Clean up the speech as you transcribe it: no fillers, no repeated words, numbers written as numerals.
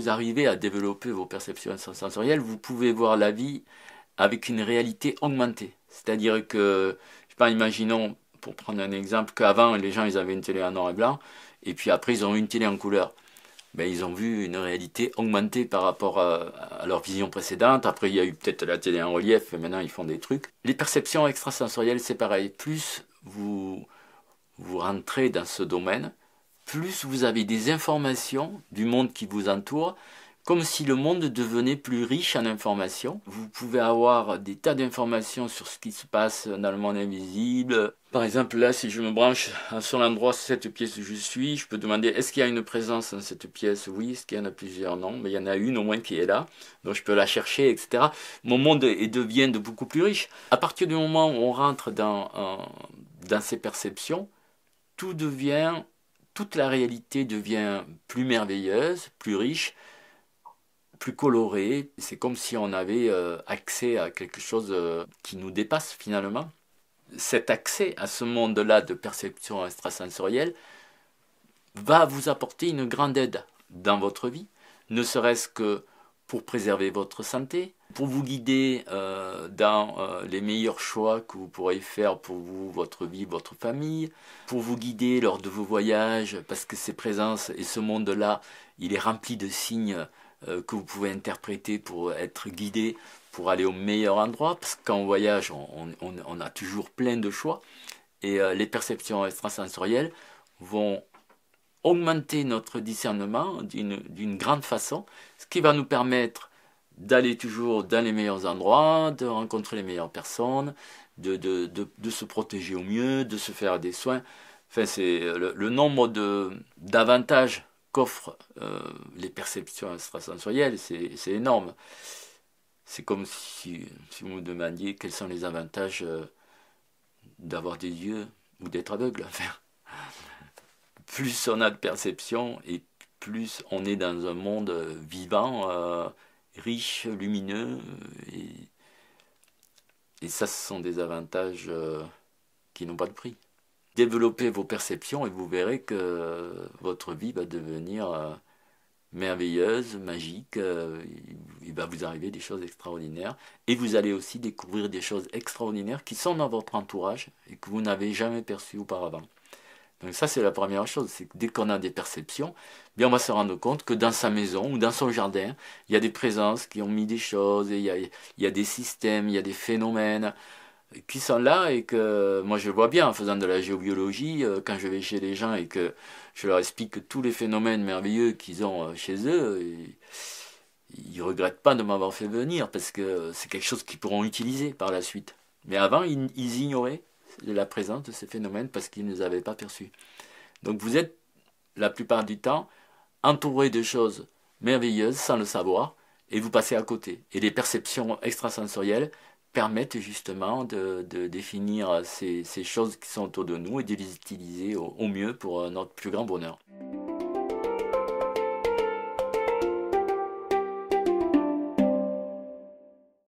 vous arrivez à développer vos perceptions extrasensorielles, vous pouvez voir la vie avec une réalité augmentée. C'est-à-dire que, je sais pas, imaginons, pour prendre un exemple, qu'avant, les gens, ils avaient une télé en noir et blanc, et puis après, ils ont eu une télé en couleur. Ben, ils ont vu une réalité augmentée par rapport à leur vision précédente. Après, il y a eu peut-être la télé en relief, et maintenant, ils font des trucs. Les perceptions extrasensorielles, c'est pareil. Plus vous rentrez dans ce domaine, plus vous avez des informations du monde qui vous entoure, comme si le monde devenait plus riche en informations. Vous pouvez avoir des tas d'informations sur ce qui se passe dans le monde invisible. Par exemple, là, si je me branche sur l'endroit, cette pièce où je suis, je peux demander est-ce qu'il y a une présence dans cette pièce? Oui. Est-ce qu'il y en a plusieurs? Non. Mais il y en a une au moins qui est là. Donc je peux la chercher, etc. Mon monde devient de beaucoup plus riche. À partir du moment où on rentre dans ces perceptions, toute la réalité devient plus merveilleuse, plus riche, plus colorée. C'est comme si on avait accès à quelque chose qui nous dépasse finalement. Cet accès à ce monde-là de perception extrasensorielle va vous apporter une grande aide dans votre vie, ne serait-ce que pour préserver votre santé, pour vous guider dans les meilleurs choix que vous pourrez faire pour vous, votre vie, votre famille, pour vous guider lors de vos voyages, parce que ces présences et ce monde-là, il est rempli de signes que vous pouvez interpréter pour être guidé, pour aller au meilleur endroit, parce que quand on voyage, on a toujours plein de choix, et les perceptions extrasensorielles vont augmenter notre discernement d'une grande façon, ce qui va nous permettre d'aller toujours dans les meilleurs endroits, de rencontrer les meilleures personnes, de se protéger au mieux, de se faire des soins. Enfin, c'est le nombre d'avantages qu'offrent les perceptions extrasensorielles, c'est énorme. C'est comme si vous me demandiez quels sont les avantages d'avoir des yeux ou d'être aveugle. Enfin, plus on a de perception et plus on est dans un monde vivant, riche, lumineux. Et ça, ce sont des avantages qui n'ont pas de prix. Développez vos perceptions et vous verrez que votre vie va devenir merveilleuse, magique. Il va vous arriver des choses extraordinaires. Et vous allez aussi découvrir des choses extraordinaires qui sont dans votre entourage et que vous n'avez jamais perçues auparavant. Donc ça, c'est la première chose, c'est que dès qu'on a des perceptions, bien on va se rendre compte que dans sa maison ou dans son jardin, il y a des présences qui ont mis des choses, et il y a des systèmes, il y a des phénomènes qui sont là et que moi je le vois bien en faisant de la géobiologie, quand je vais chez les gens et que je leur explique tous les phénomènes merveilleux qu'ils ont chez eux, ils ne regrettent pas de m'avoir fait venir parce que c'est quelque chose qu'ils pourront utiliser par la suite. Mais avant, ils ignoraient la présence de ces phénomènes parce qu'ils ne les avaient pas perçus. Donc vous êtes, la plupart du temps, entouré de choses merveilleuses sans le savoir et vous passez à côté. Et les perceptions extrasensorielles permettent justement de définir ces choses qui sont autour de nous et de les utiliser au mieux pour notre plus grand bonheur.